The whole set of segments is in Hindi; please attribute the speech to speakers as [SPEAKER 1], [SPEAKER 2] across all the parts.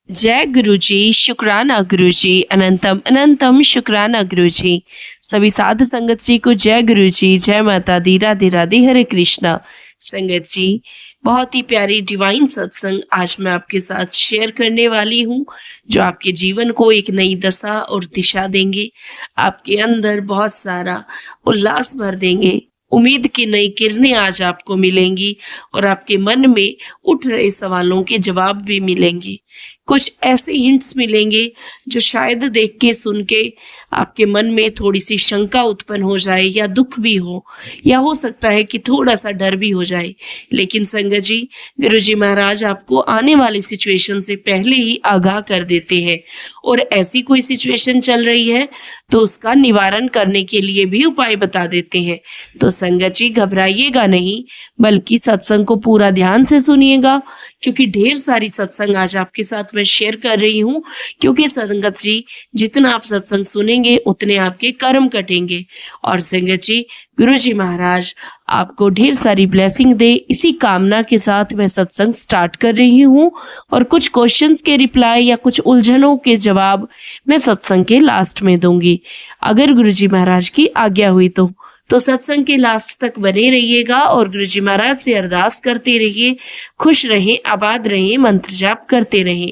[SPEAKER 1] जय गुरु जी, शुक्राना गुरु जी, अनंतम अनंतम शुक्राना गुरु जी। सभी साध संगत जी को जय गुरु जी, जय माता दी, राधे राधे, हरे कृष्णा। संगत जी, बहुत ही प्यारी डिवाइन सत्संग आज मैं आपके साथ शेयर करने वाली हूँ, जो आपके जीवन को एक नई दशा और दिशा देंगे, आपके अंदर बहुत सारा उल्लास भर देंगे। उम्मीद की नई किरणें आज आपको मिलेंगी और आपके मन में उठ रहे सवालों के जवाब भी मिलेंगे। कुछ ऐसे हिंट्स मिलेंगे जो शायद देख के सुन के आपके मन में थोड़ी सी शंका उत्पन्न हो जाए या दुख भी हो, या हो सकता है कि थोड़ा सा डर भी हो जाए। लेकिन संगत जी, गुरु जी महाराज आपको आने वाली सिचुएशन से पहले ही आगाह कर देते हैं, और ऐसी कोई सिचुएशन चल रही है तो उसका निवारण करने के लिए भी उपाय बता देते हैं। तो संगत जी, घबराइएगा नहीं, बल्कि सत्संग को पूरा ध्यान से सुनिएगा, क्योंकि ढेर सारी सत्संग आज आपके साथ मैं शेयर कर रही हूँ। क्योंकि संगत जी, जितना आप सत्संग सुनेंगे उतने आपके कर्म कटेंगे। और संगत जी, गुरु जी महाराज आपको ढेर सारी ब्लेसिंग दे, इसी कामना के साथ मैं सत्संग स्टार्ट कर रही हूँ। और कुछ क्वेश्चंस के रिप्लाई या कुछ उलझनों के जवाब मैं सत्संग के लास्ट में दूंगी, अगर गुरु जी महाराज की आज्ञा हुई तो सत्संग के लास्ट तक बने रहिएगा और गुरु जी महाराज से अरदास करते रहिए। खुश रहें, आबाद रहें, मंत्र जाप करते रहें।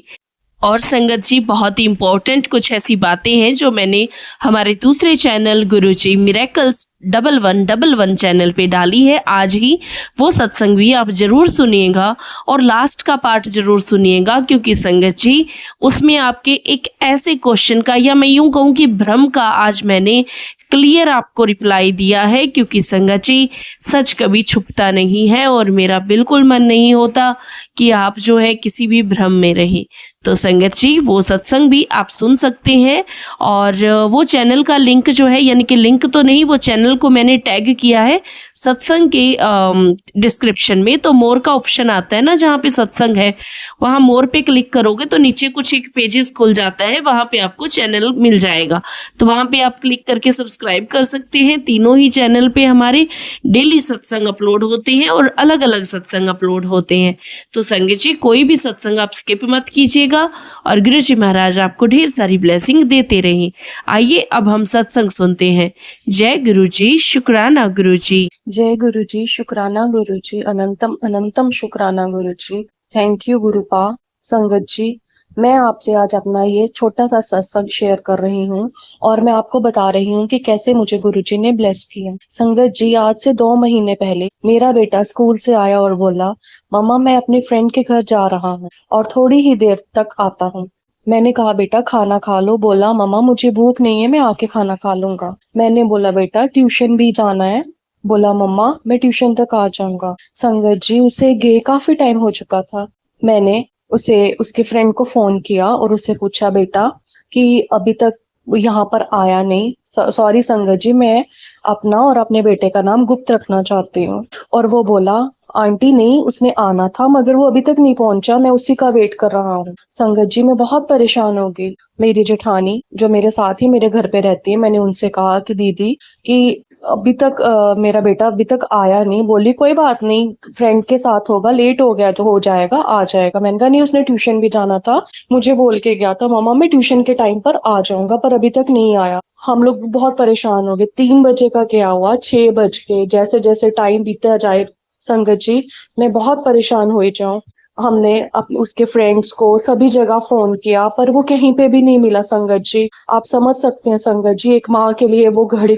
[SPEAKER 1] और संगत जी, बहुत ही इम्पोर्टेंट कुछ ऐसी बातें हैं जो मैंने हमारे दूसरे चैनल गुरुजी मिरेकल्स 1111 चैनल पे डाली है आज ही। वो सत्संग भी आप जरूर सुनिएगा और लास्ट का पार्ट जरूर सुनिएगा, क्योंकि संगत जी उसमें आपके एक ऐसे क्वेश्चन का, या मैं यूं कहूँ कि भ्रम का, आज मैंने क्लियर आपको रिप्लाई दिया है। क्योंकि संगत जी, सच कभी छुपता नहीं है और मेरा बिल्कुल मन नहीं होता कि आप जो है किसी भी भ्रम में रहे। तो संगत जी, वो सत्संग भी आप सुन सकते हैं। और वो चैनल का लिंक जो है, यानी कि लिंक तो नहीं, वो चैनल को मैंने टैग किया है सत्संग के डिस्क्रिप्शन में। तो मोर का ऑप्शन आता है ना, जहाँ पे सत्संग है, वहाँ मोर पे क्लिक करोगे तो नीचे कुछ एक पेजेस खुल जाता है, वहाँ पे आपको चैनल मिल जाएगा। तो वहाँ पे आप क्लिक करके सब्सक्राइब कर सकते हैं। तीनों ही चैनल पे हमारे डेली सत्संग अपलोड होते हैं और अलग अलग सत्संग अपलोड होते हैं। तो संगत जी, कोई भी सत्संग आप स्किप मत कीजिएगा और गुरु जी महाराज आपको ढेर सारी ब्लेसिंग देते रहें। आइए अब हम सत्संग सुनते हैं। जय गुरु जी, शुक्राना गुरु जी।
[SPEAKER 2] जय गुरु जी, शुक्राना गुरु जी, अनंतम अनंतम शुक्राना गुरु जी। Thank you गुरुपा। संगत जी, मैं आपसे आज अपना ये छोटा सा सत्संग शेयर कर रही हूँ और मैं आपको बता रही हूँ कि कैसे मुझे गुरुजी ने ब्लेस किया। संगत जी, आज से 2 महीने पहले मेरा बेटा स्कूल से आया और बोला, मम्मा मैं अपने फ्रेंड के घर जा रहा हूँ और थोड़ी ही देर तक आता हूँ। मैंने कहा बेटा खाना खा लो। बोला मम्मा मुझे भूख नहीं है, मैं आके खाना खा लूंगा। मैंने बोला बेटा ट्यूशन भी जाना है। बोला मम्मा मैं ट्यूशन तक आ जाऊंगा। संगत जी, उसे गए काफी टाइम हो चुका था। मैंने उसे उसके फ्रेंड को फोन किया और उससे पूछा बेटा कि अभी तक यहाँ पर आया नहीं। सॉरी संगत जी, मैं अपना और अपने बेटे का नाम गुप्त रखना चाहती हूँ। और वो बोला आंटी नहीं, उसने आना था मगर वो अभी तक नहीं पहुंचा, मैं उसी का वेट कर रहा हूँ। संगत जी, मैं बहुत परेशान हो गई। मेरी जेठानी जो मेरे साथ ही मेरे घर पे रहती है, मैंने उनसे कहा कि दीदी कि अभी तक मेरा बेटा अभी तक आया नहीं। बोली कोई बात नहीं, फ्रेंड के साथ होगा, लेट हो गया तो हो जाएगा, आ जाएगा। मैंने कहा नहीं, उसने ट्यूशन भी जाना था, मुझे बोल के गया था मम्मा मैं ट्यूशन के टाइम पर आ जाऊंगा, पर अभी तक नहीं आया। हम लोग बहुत परेशान हो गए। 3 बजे का क्या हुआ, 6 बज के, जैसे जैसे टाइम बीतता जाए संगत जी मैं बहुत परेशान हो जाऊं। हमने उसके फ्रेंड्स को सभी जगह फोन किया पर वो कहीं पे भी नहीं मिला। संगत जी आप समझ सकते हैं संगत जी, एक माँ के लिए वो घड़ी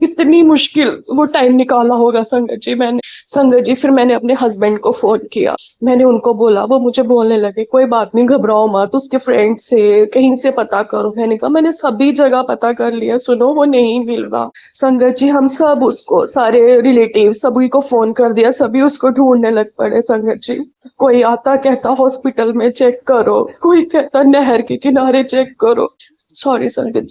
[SPEAKER 2] कितनी मुश्किल वो टाइम निकाला होगा। संगत जी फिर मैंने अपने हस्बैंड को फोन किया। मैंने उनको बोला, वो मुझे बोलने लगे कोई बात नहीं घबराओ मत, उसके फ्रेंड से कहीं से पता करो। मैंने कहा मैंने सभी जगह पता कर लिया, सुनो वो नहीं मिल रहा। संगत जी हम सब उसको, सारे रिलेटिव सभी को फोन कर दिया, सभी उसको ढूंढने लग पड़े। संगत जी कोई आता कहता हॉस्पिटल में चेक करो, कोई कहता नहर के किनारे चेक करो। सॉरी संगत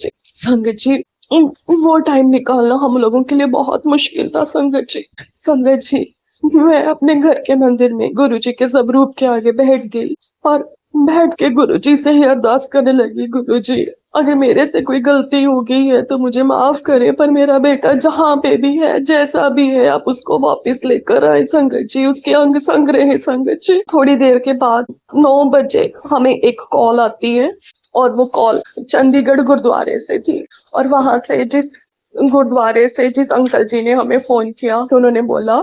[SPEAKER 2] जी वो टाइम निकालना हम लोगों के लिए बहुत मुश्किल था। संगत जी मैं अपने घर के मंदिर में गुरुजी के स्वरूप के आगे बैठ गई और बैठ के गुरुजी से ही अरदास करने लगी, गुरुजी अगर मेरे से कोई गलती हो गई है तो मुझे माफ करें, पर मेरा बेटा जहाँ पे भी है, जैसा भी है, आप उसको वापस लेकर आए संगत जी, उसके अंग संग रहे संगत जी। थोड़ी देर के बाद 9 बजे हमें एक कॉल आती है और वो कॉल चंडीगढ़ गुरुद्वारे से थी, और वहां से जिस अंकल जी ने हमें फोन किया तो उन्होंने बोला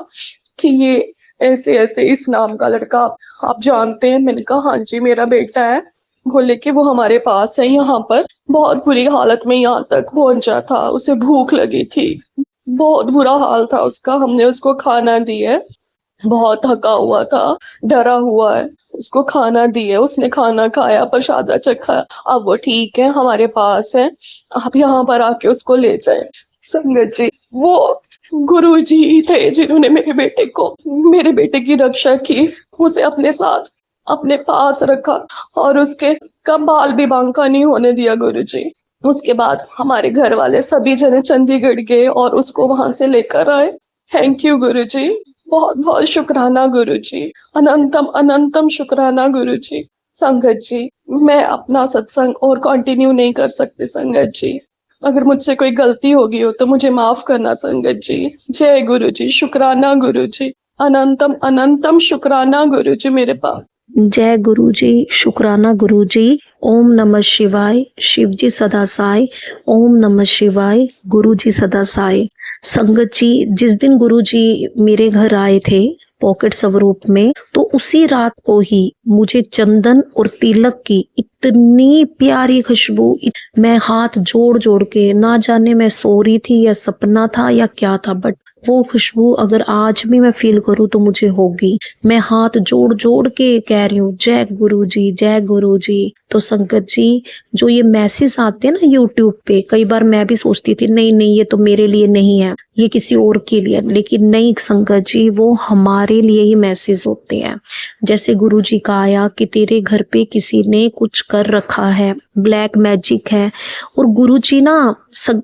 [SPEAKER 2] कि ये ऐसे ऐसे इस नाम का लड़का आप जानते हैं। मैंने कहा हाँ जी मेरा बेटा है। बोले कि वो हमारे पास है यहाँ पर, बहुत बुरी हालत में यहाँ तक पहुंचा था, उसे भूख लगी थी, बहुत बुरा हाल था उसका, हमने उसको खाना दिया, बहुत थका हुआ था, डरा हुआ है, उसको खाना दिए, उसने खाना खाया, प्रसादा चखा, अब वो ठीक है, हमारे पास है, आप यहाँ पर आके उसको ले जाए। संगत जी वो गुरु जी ही थे जिन्होंने मेरे बेटे की रक्षा की, उसे अपने साथ अपने पास रखा और उसके का बाल भी बांका नहीं होने दिया गुरु जी। उसके बाद हमारे घर वाले सभी जने चंडीगढ़ गए और उसको वहां से लेकर आए। थैंक यू गुरु जी, बहुत बहुत शुक्राना गुरु जी, अनंतम अनंतम शुक्राना गुरु जी। संगत जी मैं अपना सत्संग और कंटिन्यू नहीं कर सकती संगत जी, अगर मुझसे कोई गलती हो गई हो तो मुझे माफ करना संगत जी। जय गुरु जी, शुक्राना गुरु जी, अनंतम अनंतम शुक्राना गुरु जी मेरे पास।
[SPEAKER 3] जय गुरु जी, शुक्राना गुरु जी। ओम नमः शिवाय। शिव जी सदा साई। ओम नमः शिवाय। गुरु जी सदा साई। संगत जी जिस दिन गुरु जी मेरे घर आए थे पॉकेट स्वरूप में, तो उसी रात को ही मुझे चंदन और तिलक की इतनी प्यारी खुशबू, मैं हाथ जोड़ जोड़ के, ना जाने मैं सो रही थी या सपना था या क्या था, बट वो खुशबू अगर आज भी मैं फील करूँ तो मुझे होगी। मैं हाथ जोड़ जोड़ के कह रही हूँ जय गुरु जी, जय गुरु जी। तो संगत जी जो ये मैसेज आते हैं ना यूट्यूब पे, कई बार मैं भी सोचती थी नहीं नहीं ये तो मेरे लिए नहीं है, ये किसी और के लिए, लेकिन नहीं संगत जी वो हमारे लिए ही मैसेज होते हैं। जैसे गुरु जी का आया कि तेरे घर पे किसी ने कुछ कर रखा है, ब्लैक मैजिक है। और गुरु जी ना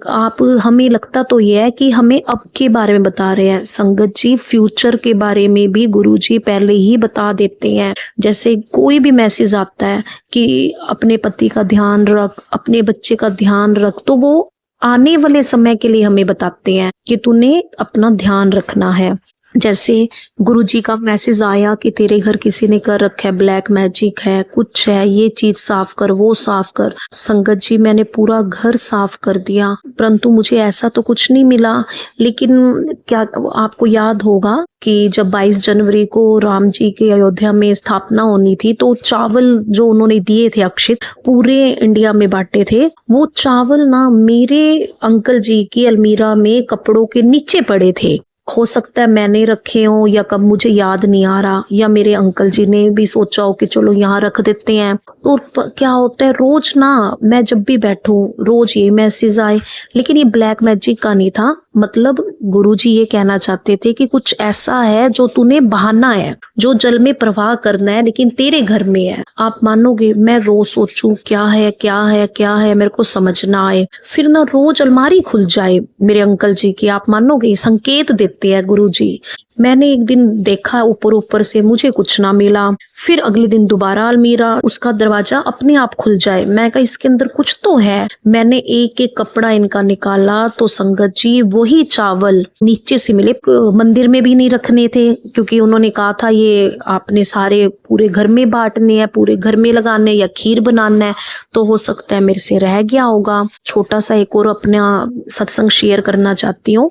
[SPEAKER 3] आप हमें लगता तो ये है कि हमें अब के बारे में बता रहे हैं, संगत जी फ्यूचर के बारे में भी गुरु जी पहले ही बता देते हैं। जैसे कोई भी मैसेज आता है कि अपने पति का ध्यान रख, अपने बच्चे का ध्यान रख, तो वो आने वाले समय के लिए हमें बताते हैं कि तूने अपना ध्यान रखना है। जैसे गुरुजी का मैसेज आया कि तेरे घर किसी ने कर रखा है, ब्लैक मैजिक है, कुछ है, ये चीज साफ कर, वो साफ कर। संगत जी मैंने पूरा घर साफ कर दिया, परंतु मुझे ऐसा तो कुछ नहीं मिला। लेकिन क्या आपको याद होगा कि जब 22 जनवरी को राम जी के अयोध्या में स्थापना होनी थी, तो चावल जो उन्होंने दिए थे अक्षित, पूरे इंडिया में बांटे थे, वो चावल ना मेरे अंकल जी की अलमीरा में कपड़ों के नीचे पड़े थे। हो सकता है मैंने रखे हों या कब, मुझे याद नहीं आ रहा, या मेरे अंकल जी ने भी सोचा हो कि चलो यहाँ रख देते हैं। तो क्या होता है रोज ना मैं जब भी बैठूं रोज ये मैसेज आए, लेकिन ये ब्लैक मैजिक का नहीं था। मतलब गुरुजी ये कहना चाहते थे कि कुछ ऐसा है जो तूने बहाना है, जो जल में प्रवाह करना है, लेकिन तेरे घर में है। आप मानोगे मैं रोज सोचूं क्या है क्या है क्या है, मेरे को समझ ना आए, फिर ना रोज अलमारी खुल जाए मेरे अंकल जी की। आप मानोगे संकेत देते हैं गुरुजी। मैंने एक दिन देखा ऊपर ऊपर से, मुझे कुछ ना मिला, फिर अगले दिन दोबारा अलमीरा, उसका दरवाजा अपने आप खुल जाए। मैं कहा इसके अंदर कुछ तो है। मैंने एक एक कपड़ा इनका निकाला तो संगत जी वही चावल नीचे से मिले। मंदिर में भी नहीं रखने थे क्योंकि उन्होंने कहा था ये आपने सारे पूरे घर में बांटने हैं, पूरे घर में लगाने या खीर बनाना है। तो हो सकता है मेरे से रह गया होगा। छोटा सा एक और अपना सत्संग शेयर करना चाहती हूँ।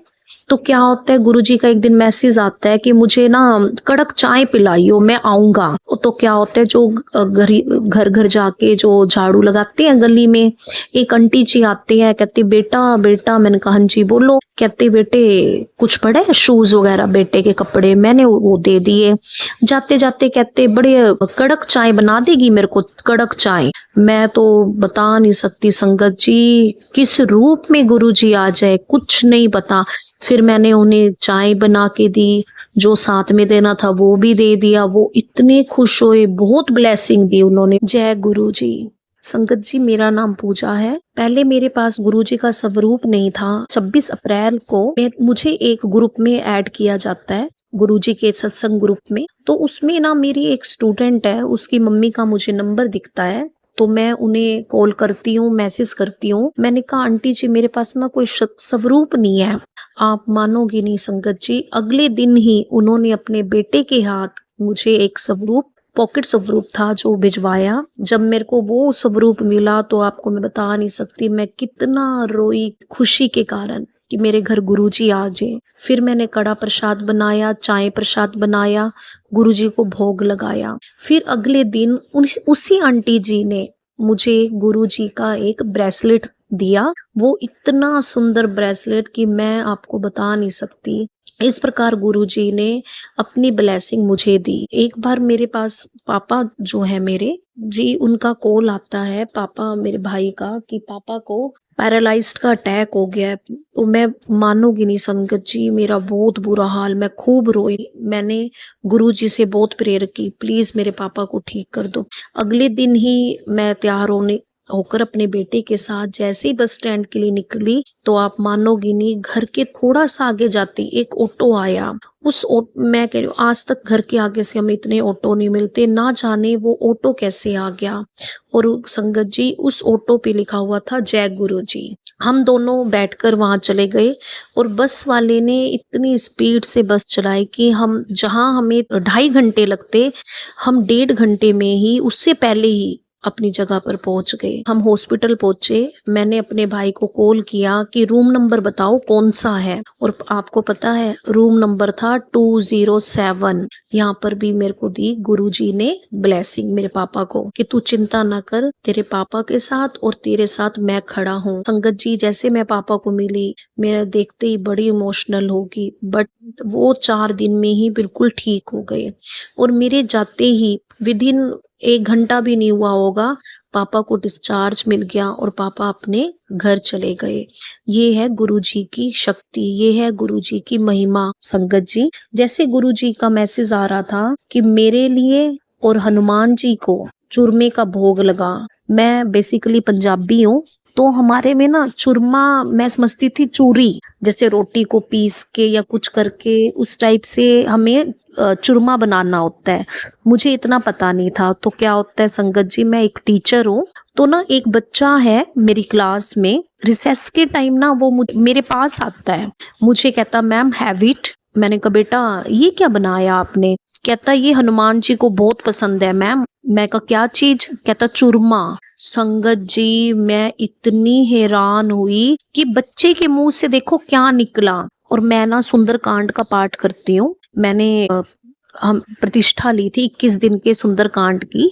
[SPEAKER 3] तो क्या होता है गुरुजी का एक दिन मैसेज आता है कि मुझे ना कड़क चाय पिलाइयो, मैं आऊंगा। तो क्या होता है जो घर घर जाके जो झाड़ू लगाते हैं गली में, एक आंटी जी आते हैं, कहते बेटा बेटा, मैंने कहा जी बोलो। कहते बेटे कुछ पड़े शूज वगैरह बेटे के कपड़े, मैंने वो दे दिए। जाते जाते कहते बड़े कड़क चाय बना देगी मेरे को, कड़क चाय। मैं तो बता नहीं सकती संगत जी किस रूप में गुरुजी आ जाए, कुछ नहीं पता। फिर मैंने उन्हें चाय बना के दी, जो साथ में देना था वो भी दे दिया। वो इतने खुश हुए, बहुत ब्लेसिंग दी उन्होंने। जय गुरु जी। संगत जी मेरा नाम पूजा है। पहले मेरे पास गुरुजी का स्वरूप नहीं था। 26 अप्रैल को मुझे एक ग्रुप में ऐड किया जाता है। गुरुजी के सत्संग ग्रुप में। तो उसमें ना मेरी एक स्टूडेंट है, उसकी मम्मी का मुझे नंबर दिखता है, तो मैं उन्हें कॉल करती हूँ, मैसेज करती हूँ। मैंने कहा आंटी जी मेरे पास ना कोई स्वरूप नहीं है। आप मानोगी नहीं संगत जी, अगले दिन ही उन्होंने अपने बेटे के हाथ मुझे एक स्वरूप, पॉकेट स्वरूप था जो भिजवाया। जब मेरे को वो स्वरूप मिला तो आपको मैं बता नहीं सकती मैं कितना रोई खुशी के कारण कि मेरे घर गुरुजी आ जाए। फिर मैंने कड़ा प्रसाद बनाया, चाय प्रसाद बनाया, गुरुजी को भोग लगाया। फिर अगले दिन उसी आंटी जी ने मुझे गुरुजी का एक ब्रेसलेट दिया। वो इतना सुंदर ब्रेसलेट कि मैं आपको बता नहीं सकती। इस प्रकार गुरुजी ने अपनी ब्लेसिंग मुझे दी। एक बार मेरे पास पापा जो है मेरे जी, उनका कॉल आता है पापा मेरे भाई का कि पापा को पैरालाइज्ड का अटैक हो गया है। तो मैं मानोगी नहीं संगत जी, मेरा बहुत बुरा हाल, मैं खूब रोई। मैंने गुरुजी से बहुत प्रेयर की, प्लीज मेरे पापा को ठीक कर दो। अगले दिन ही मैं तैयार होकर अपने बेटे के साथ जैसे ही बस स्टैंड के लिए निकली तो आप मानोगी नहीं, घर के थोड़ा सा आगे जाते एक ऑटो आया। मैं कह रही हूँ आज तक घर के आगे से हमें इतने ऑटो नहीं मिलते, ना जाने वो ऑटो कैसे आ गया। और संगत जी उस ऑटो पे लिखा हुआ था जय गुरु जी। हम दोनों बैठकर वहां चले गए और बस वाले ने इतनी स्पीड से बस चलाई कि हम जहां हमें 2.5 घंटे लगते, हम 1.5 घंटे में ही, उससे पहले ही अपनी जगह पर पहुंच गए। हम हॉस्पिटल पहुंचे। मैंने अपने भाई को कॉल किया कि रूम नंबर बताओ कौन सा है, और आपको पता है रूम नंबर था 207। यहाँ पर भी मेरे को दी गुरुजी ने ब्लेसिंग मेरे पापा को कि तू चिंता ना कर, तेरे पापा के साथ और तेरे साथ मैं खड़ा हूँ। संगत जी जैसे मैं पापा को मिली, मेरा देखते ही बड़ी इमोशनल होगी, बट वो 4 दिन में ही बिल्कुल ठीक हो गए। और मेरे जाते ही विदिन 1 घंटा भी नहीं हुआ होगा, पापा को डिस्चार्ज मिल गया और पापा अपने घर चले गए। ये है गुरुजी की शक्ति, ये है गुरुजी की महिमा। संगत जी जैसे गुरुजी का मैसेज आ रहा था कि मेरे लिए और हनुमान जी को चूरमे का भोग लगा। मैं बेसिकली पंजाबी हूँ, तो हमारे में ना चूरमा मैं समझती थी चूरी, जैसे रोटी को पीस के या कुछ करके उस टाइप से हमें चूरमा बनाना होता है। मुझे इतना पता नहीं था। तो क्या होता है संगत जी, मैं एक टीचर हूँ, तो ना एक बच्चा है मेरी क्लास में, रिसेस के टाइम ना वो मेरे पास आता है, मुझे कहता मैम हैव इट। मैंने कहा बेटा ये क्या बनाया आपने? कहता ये हनुमान जी को बहुत पसंद है मैम। मैं कहा क्या चीज? कहता चूरमा। संगत जी मैं इतनी हैरान हुई कि बच्चे के मुंह से देखो क्या निकला। और मैं ना सुंदरकांड का पाठ करती हूँ, मैंने हम प्रतिष्ठा ली थी 21 दिन के सुंदरकांड की।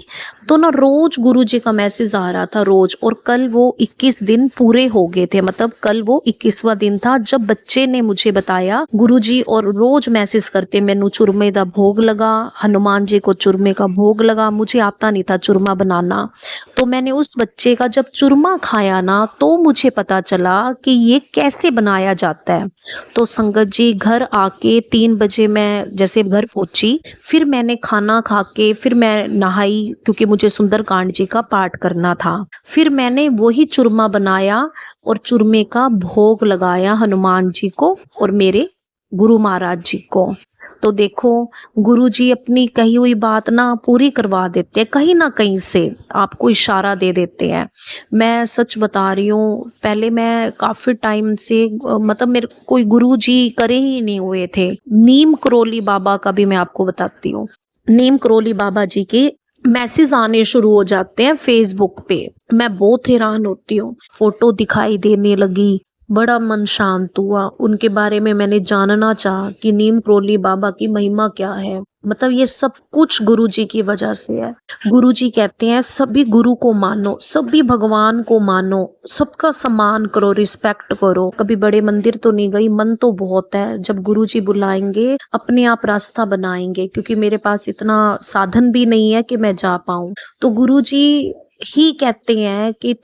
[SPEAKER 3] तो ना रोज गुरुजी का मैसेज आ रहा था रोज, और कल वो 21 दिन पूरे हो गए थे, मतलब कल वो 21वां दिन था जब बच्चे ने मुझे बताया गुरुजी, और रोज मैसेज करते मैनू चूरमे दा भोग लगा, हनुमान जी को चूरमे का भोग लगा। मुझे आता नहीं था चूरमा बनाना, तो मैंने उस बच्चे का जब चूरमा खाया ना तो मुझे पता चला कि ये कैसे बनाया जाता है। तो संगत जी घर आके 3 बजे मैं जैसे घर पहुंची, फिर मैंने खाना खा के फिर मैं नहाई क्योंकि मुझे सुंदरकांड जी का पाठ करना था। फिर मैंने वही चूरमा बनाया और चूरमे का भोग लगाया हनुमान जी को और मेरे गुरु महाराज जी को। तो देखो गुरुजी अपनी कही हुई बात ना पूरी करवा देते हैं, कहीं ना कहीं से आपको इशारा दे देते हैं। मैं सच बता रही हूँ, पहले मैं काफी टाइम से मतलब मेरे कोई गुरुजी करे ही नहीं हुए थे। नीम करोली बाबा का भी मैं आपको बताती हूँ। नीम करोली बाबा जी के मैसेज आने शुरू हो जाते हैं फेसबुक पे। मैं बहुत हैरान होती हूँ, फोटो दिखाई देने लगी, बड़ा मन शांत हुआ। उनके बारे में मैंने जानना चाहा कि नीम करोली बाबा की महिमा क्या है। मतलब ये सब कुछ गुरुजी की वजह से है। गुरुजी कहते हैं सभी गुरु को मानो, सभी भगवान को मानो, सबका सम्मान करो, रिस्पेक्ट करो। कभी बड़े मंदिर तो नहीं गई, मन तो बहुत है। जब गुरुजी बुलाएंगे अपने आप रास्ता बनाएंगे, क्योंकि मेरे पास इतना साधन भी नहीं है कि मैं जा पाऊं। तो गुरुजी ही कहते हैं कि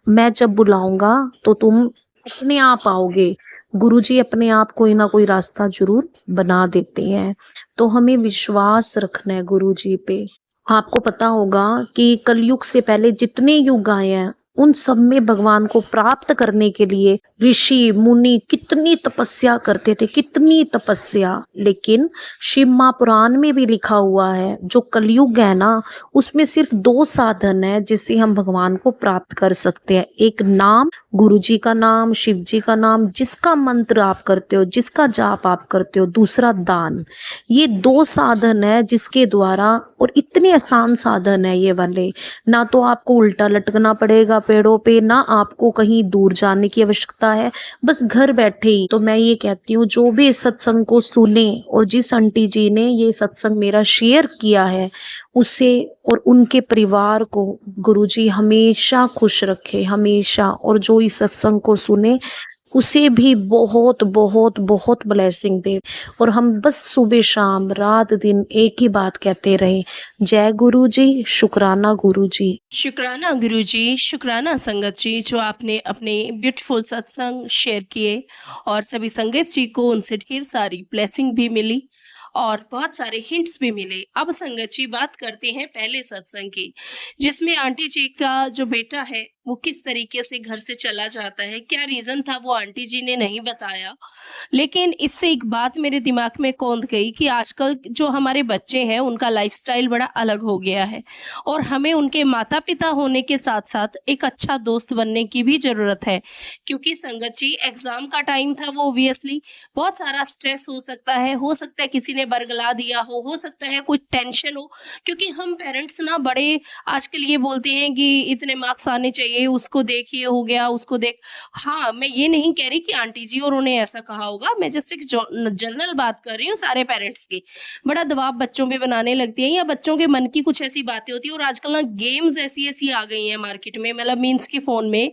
[SPEAKER 3] मैं जब बुलाऊंगा तो तुम अपने आप आओगे। गुरुजी अपने आप कोई ना कोई रास्ता जरूर बना देते हैं। तो हमें विश्वास रखना है गुरुजी पे। आपको पता होगा कि कलयुग से पहले जितने युग आए हैं उन सब में भगवान को प्राप्त करने के लिए ऋषि मुनि कितनी तपस्या करते थे, कितनी तपस्या। लेकिन शिव महापुराण में भी लिखा हुआ है, जो कलयुग है ना, उसमें सिर्फ 2 साधन है जिससे हम भगवान को प्राप्त कर सकते हैं। एक नाम, गुरु जी का नाम, शिव जी का नाम, जिसका मंत्र आप करते हो, जिसका जाप आप करते हो। दूसरा दान। ये 2 साधन है जिसके द्वारा, और इतने आसान साधन है ये वाले, ना तो आपको उल्टा लटकना पड़ेगा पेड़ों पे, ना आपको कहीं दूर जाने की आवश्यकता है, बस घर बैठे ही। तो मैं ये कहती हूँ, जो भी इस सत्संग को सुने, और जिस आंटी जी ने ये सत्संग मेरा शेयर किया है, उसे और उनके परिवार को गुरुजी हमेशा खुश रखे, हमेशा। और जो इस सत्संग को सुने, उसे भी बहुत बहुत बहुत ब्लेसिंग दे। और हम बस सुबह शाम रात दिन एक ही बात कहते रहे, जय गुरु जी, शुक्राना गुरु जी।
[SPEAKER 1] शुक्राना गुरुजी, शुक्राना संगत जी, जो आपने अपने ब्यूटीफुल सत्संग शेयर किए और सभी संगत जी को उनसे ढेर सारी ब्लेसिंग भी मिली और बहुत सारे हिंट्स भी मिले। अब संगत जी बात करते हैं पहले सत्संग की, जिसमें आंटी जी का जो बेटा है वो किस तरीके से घर से चला जाता है, क्या रीजन था वो आंटी जी ने नहीं बताया। लेकिन इससे एक बात मेरे दिमाग में कौंध गई कि आजकल जो हमारे बच्चे हैं उनका लाइफस्टाइल बड़ा अलग हो गया है और हमें उनके माता पिता होने के साथ साथ एक अच्छा दोस्त बनने की भी जरूरत है। क्योंकि संगत जी एग्जाम का टाइम था, वो ऑब्वियसली बहुत सारा स्ट्रेस हो सकता है किसी ने बरगला दिया हो सकता है कुछ टेंशन हो, क्योंकि हम पेरेंट्स ना बड़े आजकल ये बोलते हैं कि इतने मार्क्स आने चाहिए, उसको देखिए हो गया, उसको देख। हाँ, मैं ये नहीं कह रही कि आंटी जी और उन्हें ऐसा कहा होगा, मैं जस्ट एक जनरल बात कर रही हूँ सारे पेरेंट्स की। बड़ा दबाव बच्चों पे बनाने लगती हैं या बच्चों के मन की कुछ ऐसी बातें होती है। और आजकल ना गेम्स ऐसी ऐसी आ गई हैं मार्केट में, मतलब मीन्स के फोन में,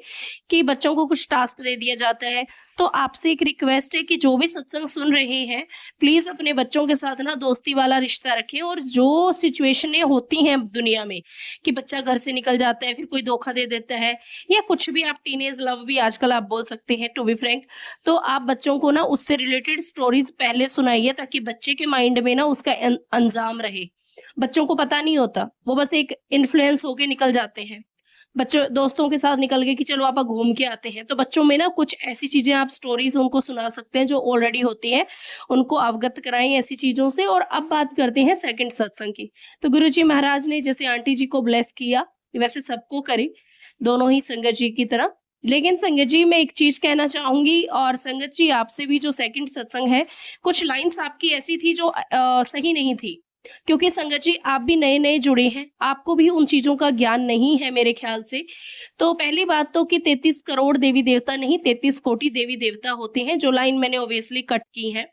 [SPEAKER 1] कि बच्चों को कुछ टास्क दे दिया जाता है। तो आपसे एक रिक्वेस्ट है कि जो भी सत्संग सुन रहे हैं, प्लीज अपने बच्चों के साथ ना दोस्ती वाला रिश्ता रखें। और जो सिचुएशनें होती हैं दुनिया में कि बच्चा घर से निकल जाता है, फिर कोई धोखा दे देता है, या कुछ भी, आप टीनेज लव भी आजकल आप बोल सकते हैं, टू बी फ्रैंक, तो आप बच्चों को ना उससे रिलेटेड स्टोरीज पहले सुनाइए, ताकि बच्चे के माइंड में ना उसका अंजाम रहे। बच्चों को पता नहीं होता, वो बस एक इन्फ्लुएंस होके निकल जाते हैं। बच्चों दोस्तों के साथ निकल गए कि चलो आप घूम के आते हैं, तो बच्चों में ना कुछ ऐसी चीजें आप स्टोरीज उनको सुना सकते हैं जो ऑलरेडी होती है, उनको अवगत कराएं ऐसी चीजों से। और अब बात करते हैं सेकंड सत्संग की। तो गुरुजी महाराज ने जैसे आंटी जी को ब्लेस किया, वैसे सबको करे, दोनों ही संगत जी की तरह। लेकिन संगत जी मैं एक चीज कहना चाहूंगी, और संगत जी आपसे भी, जो सेकंड सत्संग है, कुछ लाइंस आपकी ऐसी थी जो सही नहीं थी। क्योंकि संगत जी आप भी नए नए जुड़े हैं, आपको भी उन चीजों का ज्ञान नहीं है मेरे ख्याल से। तो पहली बात तो कि 33 करोड़ देवी देवता नहीं, 33 कोटि देवी देवता होते हैं, जो लाइन मैंने ऑब्वियसली कट की है।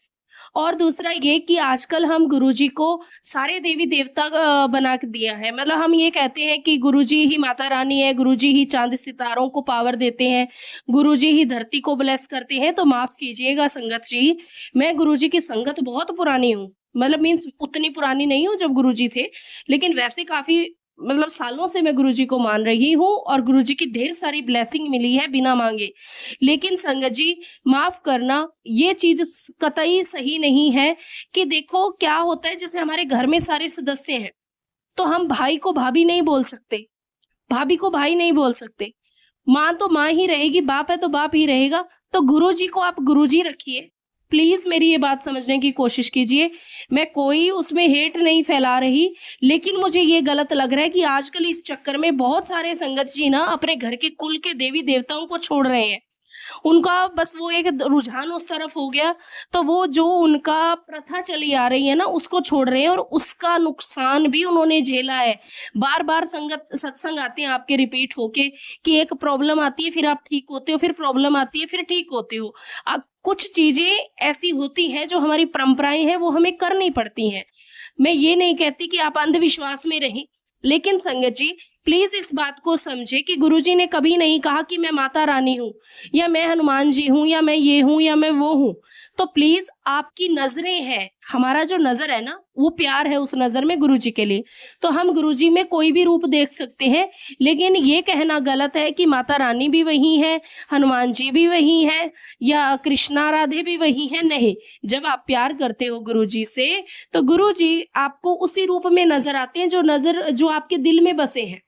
[SPEAKER 1] और दूसरा ये कि आजकल हम गुरुजी को सारे देवी देवता बना के दिया है। मतलब हम ये कहते हैं कि गुरुजी ही माता रानी है, गुरुजी ही चांद सितारों को पावर देते हैं, गुरुजी ही धरती को ब्लेस करते हैं। तो माफ कीजिएगा संगत जी, मैं गुरुजी की संगत बहुत पुरानी हूँ, मतलब मीन्स उतनी पुरानी नहीं हूँ जब गुरुजी थे, लेकिन वैसे काफी मतलब सालों से मैं गुरुजी को मान रही हूँ और गुरुजी की ढेर सारी ब्लेसिंग मिली है बिना मांगे। लेकिन संगत जी माफ करना, ये चीज कतई सही नहीं है। कि देखो क्या होता है, जैसे हमारे घर में सारे सदस्य हैं, तो हम भाई को भाभी नहीं बोल सकते, भाभी को भाई नहीं बोल सकते, माँ तो माँ ही रहेगी, बाप है तो बाप ही रहेगा। तो गुरुजी को आप गुरुजी रखिए। प्लीज मेरी ये बात समझने की कोशिश कीजिए। मैं कोई उसमें हेट नहीं फैला रही, लेकिन मुझे ये गलत लग रहा है कि आजकल इस चक्कर में बहुत सारे संगत जी ना अपने घर के कुल के देवी देवताओं को छोड़ रहे हैं। उनका बस वो एक रुझान उस तरफ हो गया, तो वो जो उनका प्रथा चली आ रही है ना, उसको छोड़ रहे हैं, और उसका नुकसान भी उन्होंने झेला है। बार बार संगत सत्संग आते हैं आपके रिपीट होके कि एक प्रॉब्लम आती है फिर आप ठीक होते हो, फिर प्रॉब्लम आती है फिर ठीक होते हो। कुछ चीजें ऐसी होती हैं जो हमारी परंपराएं हैं, वो हमें करनी पड़ती हैं। मैं ये नहीं कहती कि आप अंधविश्वास में रहें, लेकिन संगत जी प्लीज इस बात को समझे कि गुरुजी ने कभी नहीं कहा कि मैं माता रानी हूँ, या मैं हनुमान जी हूँ, या मैं ये हूँ, या मैं वो हूँ। तो प्लीज आपकी नजरें हैं, हमारा जो नजर है ना, वो प्यार है उस नजर में गुरुजी के लिए। तो हम गुरुजी में कोई भी रूप देख सकते हैं, लेकिन ये कहना गलत है कि माता रानी भी वही है, हनुमान जी भी वही है, या कृष्णा राधे भी वही है। नहीं, जब आप प्यार करते हो गुरुजी से, तो गुरुजी आपको उसी रूप में नजर आते हैं जो आपके दिल में बसे हैं।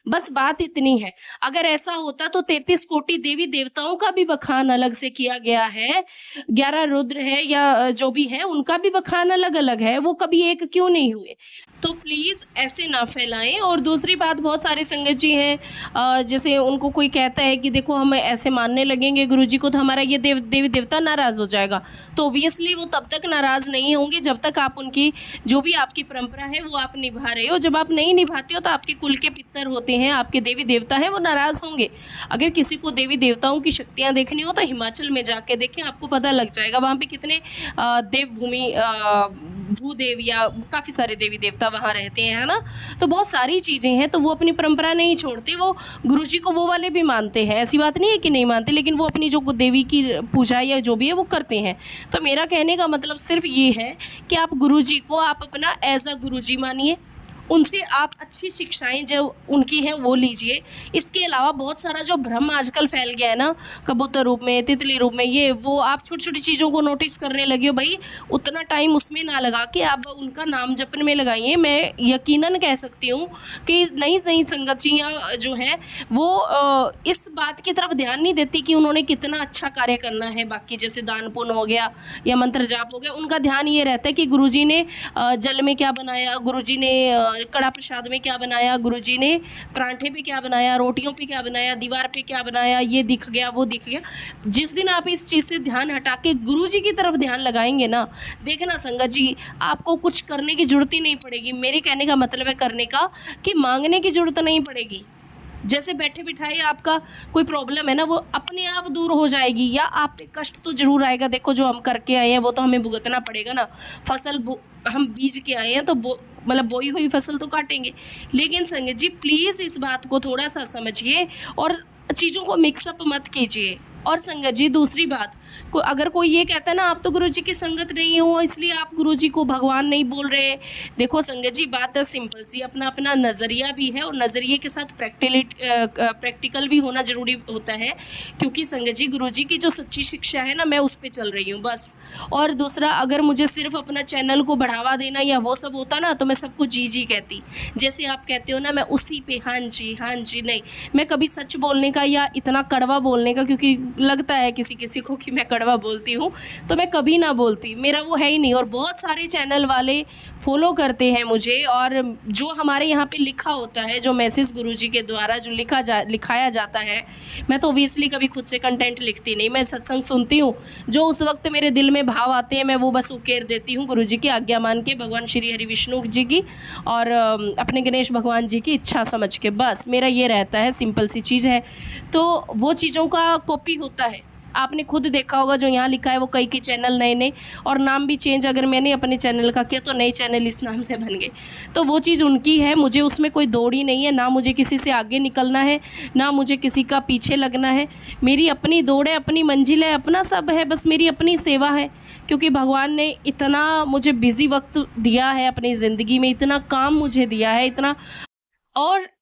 [SPEAKER 4] बस बात इतनी है। अगर ऐसा होता तो 33 कोटि देवी देवताओं का भी बखान अलग से किया गया है, 11 रुद्र है या जो भी है उनका भी बखान अलग अलग है, वो कभी एक क्यों नहीं हुए? तो प्लीज़ ऐसे ना फैलाएं। और दूसरी बात, बहुत सारे संगत जी हैं, जैसे उनको कोई कहता है कि देखो हम ऐसे मानने लगेंगे गुरुजी को तो हमारा ये देवी देवता नाराज़ हो जाएगा। तो ऑब्वियसली वो तब तक नाराज़ नहीं होंगे जब तक आप उनकी जो भी आपकी परंपरा है वो आप निभा रहे हो। जब आप नहीं निभाते हो तो आपके कुल के पितर होते हैं, आपके देवी देवता हैं, वो नाराज़ होंगे। अगर किसी को देवी देवताओं की शक्तियाँ देखनी हो तो हिमाचल में जाके देखें, आपको पता लग जाएगा वहाँ पे कितने देवभूमि भूदेव या काफ़ी सारे देवी देवता वहाँ रहते हैं, है ना। तो बहुत सारी चीज़ें हैं, तो वो अपनी परंपरा नहीं छोड़ते, वो गुरुजी को वो वाले भी मानते हैं, ऐसी बात नहीं है कि नहीं मानते, लेकिन वो अपनी जो देवी की पूजा या जो भी है वो करते हैं। तो मेरा कहने का मतलब सिर्फ ये है कि आप गुरुजी को आप अपना एज अ गुरुजी मानिए, उनसे आप अच्छी शिक्षाएं जो उनकी हैं वो लीजिए। इसके अलावा बहुत सारा जो भ्रम आजकल फैल गया है ना, कबूतर रूप में, तितली रूप में, ये वो, आप छोटी छोटी चीज़ों को नोटिस करने लगे हो, भाई उतना टाइम उसमें ना लगा कि आप उनका नाम जपने में लगाइए। मैं यकीनन कह सकती हूँ कि नई नई संगतियाँ जो हैं वो इस बात की तरफ ध्यान नहीं देती कि उन्होंने कितना अच्छा कार्य करना है। बाकी जैसे दान पुण्य हो गया या मंत्र जाप हो गया, उनका ध्यान ये रहता है कि गुरुजी ने जल में क्या बनाया, गुरुजी ने कड़ा प्रसाद में क्या बनाया, गुरुजी ने परांठे पे क्या बनाया, रोटियों पे क्या बनाया, दीवार पे क्या बनाया, ये दिख गया वो दिख गया। जिस दिन आप इस चीज़ से ध्यान हटा के गुरुजी की तरफ ध्यान लगाएंगे ना, देखना संगत जी आपको कुछ करने की जरूरत ही नहीं पड़ेगी। मेरे कहने का मतलब है करने का, कि मांगने की जरूरत नहीं पड़ेगी। जैसे बैठे बिठाए आपका कोई प्रॉब्लम है ना, वो अपने आप दूर हो जाएगी, या आप पे कष्ट तो जरूर आएगा। देखो जो हम करके आए हैं वो तो हमें भुगतना पड़ेगा ना। फसल हम बीज के आए हैं तो मतलब बोई हुई फसल तो काटेंगे। लेकिन संगत जी प्लीज़ इस बात को थोड़ा सा समझिए और चीज़ों को मिक्सअप मत कीजिए। और संगत जी दूसरी बात, अगर कोई ये कहता है ना आप तो गुरुजी की संगत नहीं हो इसलिए आप गुरुजी को भगवान नहीं बोल रहे। देखो संगत जी बात है सिंपल सी, अपना अपना नज़रिया भी है और नज़रिए के साथ प्रैक्टिकल भी होना ज़रूरी होता है। क्योंकि संगत जी गुरुजी की जो सच्ची शिक्षा है ना, मैं उस पर चल रही हूँ बस। और दूसरा, अगर मुझे सिर्फ अपना चैनल को बढ़ावा देना या वो सब होता ना तो मैं सबको जी जी कहती, जैसे आप कहते हो ना, मैं उसी पे हाँ जी नहीं। मैं कभी सच बोलने का या इतना कड़वा बोलने का, क्योंकि लगता है किसी किसी को कि मैं कड़वा बोलती हूँ, तो मैं कभी ना बोलती, मेरा वो है ही नहीं। और बहुत सारे चैनल वाले फॉलो करते हैं मुझे, और जो हमारे यहाँ पे लिखा होता है, जो मैसेज गुरुजी के द्वारा जो लिखाया जाता है, मैं तो ऑब्वियसली कभी खुद से कंटेंट लिखती नहीं। मैं सत्संग सुनती हूँ, जो उस वक्त मेरे दिल में भाव आते हैं मैं वो बस उकेर देती हूँ गुरुजी की आज्ञा मान के, भगवान श्री हरि विष्णु जी की और अपने गणेश भगवान जी की इच्छा समझ के, बस मेरा ये रहता है। सिंपल सी चीज़ है। तो वो चीज़ों का कॉपी होता है, आपने खुद देखा होगा जो यहाँ लिखा है वो कई चैनल नए और नाम भी चेंज अगर मैंने अपने चैनल का किया तो नए चैनल इस नाम से बन गए। तो वो चीज़ उनकी है, मुझे उसमें कोई दौड़ ही नहीं है, ना मुझे किसी से आगे निकलना है, ना मुझे किसी का पीछे लगना है। मेरी अपनी दौड़ है, अपनी मंजिल है, अपना सब है, बस मेरी अपनी सेवा है। क्योंकि भगवान ने इतना मुझे बिजी वक्त दिया है अपनी ज़िंदगी में, इतना काम मुझे दिया है,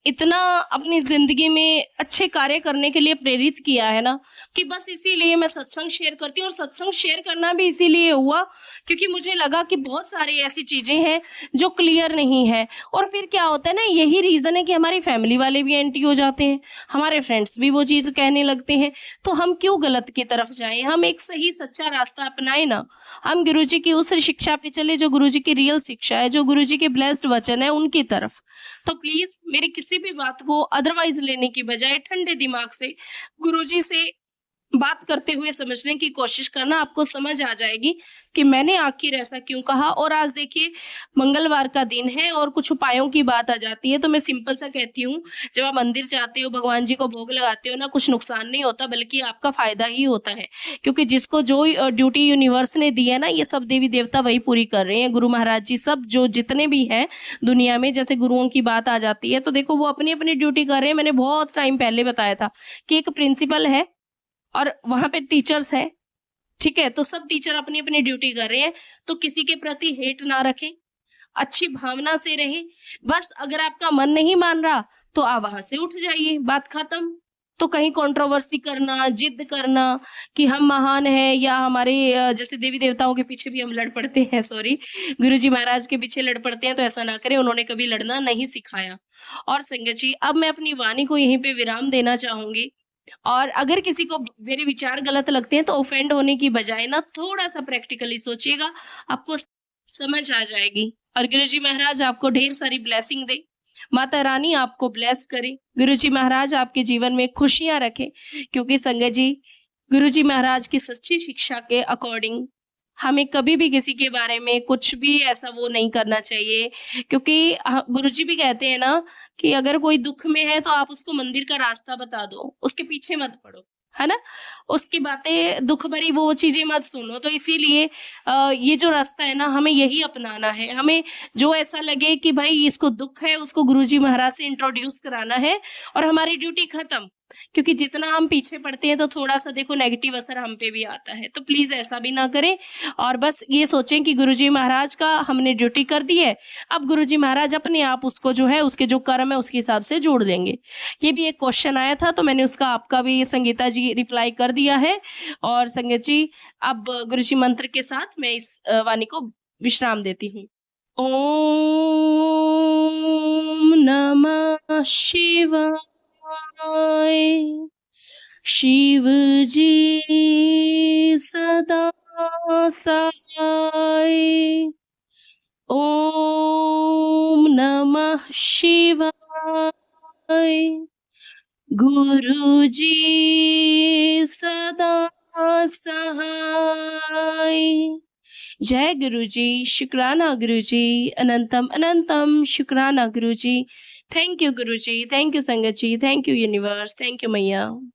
[SPEAKER 4] इतना अपनी ज़िंदगी में अच्छे कार्य करने के लिए प्रेरित किया है ना, कि बस इसीलिए मैं सत्संग शेयर करती हूँ। और सत्संग शेयर करना भी इसीलिए हुआ क्योंकि मुझे लगा कि बहुत सारी ऐसी चीज़ें हैं जो क्लियर नहीं है। और फिर क्या होता है ना, यही रीज़न है कि हमारी फैमिली वाले भी एंटी हो जाते हैं, हमारे फ्रेंड्स भी वो चीज़ कहने लगते हैं। तो हम क्यों गलत की तरफ जाएं, हम एक सही सच्चा रास्ता अपनाएं ना। हम गुरुजी की उस शिक्षा पे चले जो गुरुजी की रियल शिक्षा है, जो गुरुजी के ब्लेस्ड वचन है, उनकी तरफ। तो प्लीज़ मेरी किसी भी बात को अदरवाइज लेने की बजाय ठंडे दिमाग से गुरुजी से बात करते हुए समझने की कोशिश करना, आपको समझ आ जाएगी कि मैंने आखिर ऐसा क्यों कहा। और आज देखिए मंगलवार का दिन है और कुछ उपायों की बात आ जाती है, तो मैं सिंपल सा कहती हूँ, जब आप मंदिर जाते हो, भगवान जी को भोग लगाते हो ना, कुछ नुकसान नहीं होता बल्कि आपका फायदा ही होता है। क्योंकि जिसको जो ड्यूटी यूनिवर्स ने दी है ना, ये सब देवी देवता वही पूरी कर रहे हैं। गुरु महाराज जी सब जो जितने भी हैं दुनिया में, जैसे गुरुओं की बात आ जाती है तो देखो वो अपनी अपनी ड्यूटी कर रहे हैं। मैंने बहुत टाइम पहले बताया था कि एक प्रिंसिपल है और वहाँ पे टीचर्स हैं, ठीक है, तो सब टीचर अपनी अपनी ड्यूटी कर रहे हैं। तो किसी के प्रति हेट ना रखें, अच्छी भावना से रहें। बस अगर आपका मन नहीं मान रहा तो आप वहां से उठ जाइए, बात खत्म। तो कहीं कंट्रोवर्सी करना, जिद करना कि हम महान हैं या हमारे जैसे देवी देवताओं के पीछे भी हम लड़ पड़ते हैं, सॉरी, गुरुजी महाराज के पीछे लड़ पड़ते हैं, तो ऐसा ना करें, उन्होंने कभी लड़ना नहीं सिखाया। और संगत जी, अब मैं अपनी वाणी को यहीं पे विराम देना चाहूँगी। और अगर किसी को मेरे विचार गलत लगते हैं तो ऑफेंड होने की बजाय ना थोड़ा-सा प्रैक्टिकली सोचिएगा, आपको समझ आ जाएगी। और गुरुजी महाराज आपको ढेर सारी ब्लेसिंग दे। माता रानी आपको ब्लेस करे। गुरुजी महाराज आपके जीवन में खुशियाँ रखें, क्योंकि संगत जी, गुरुजी महाराज की सच्ची शिक्षा के अकॉर्डिंग हमें कभी भी किसी के बारे में कुछ भी ऐसा वो नहीं करना चाहिए, क्योंकि गुरुजी भी कहते हैं ना कि अगर कोई दुख में है तो आप उसको मंदिर का रास्ता बता दो, उसके पीछे मत पड़ो, है ना? उसकी बातें दुख भरी वो चीजें मत सुनो। तो इसीलिए ये जो रास्ता है ना, हमें यही अपनाना है। हमें जो ऐसा लगे कि भाई इसको दुख है, उसको गुरुजी महाराज से इंट्रोड्यूस कराना है और हमारी ड्यूटी खत्म। क्योंकि जितना हम पीछे पड़ते हैं तो थोड़ा-सा देखो नेगेटिव असर हम पे भी आता है। तो प्लीज़ ऐसा भी ना करें और बस ये सोचें कि गुरुजी महाराज का हमने ड्यूटी कर दी है, अब गुरुजी महाराज अपने आप उसको जो है, उसके जो कर्म है उसके हिसाब से जोड़ देंगे। ये भी एक क्वेश्चन आया था, तो मैंने उसका आपका भी संगीता जी रिप्लाई कर दिया है। और संगत जी, अब गुरुजी मंत्र के साथ मैं इस वाणी को विश्राम देती हूँ। ओम नमः शिवाय। शिव जी सदा सहाय। ओम नमः शिवाय। गुरु जी सदा सहाय। जय गुरु जी, शुक्राना गुरु जी, अनंतम अनंतम शुक्राना गुरु जी। Thank you Guru ji, thank you संगत जी, thank you universe, thank you मैया।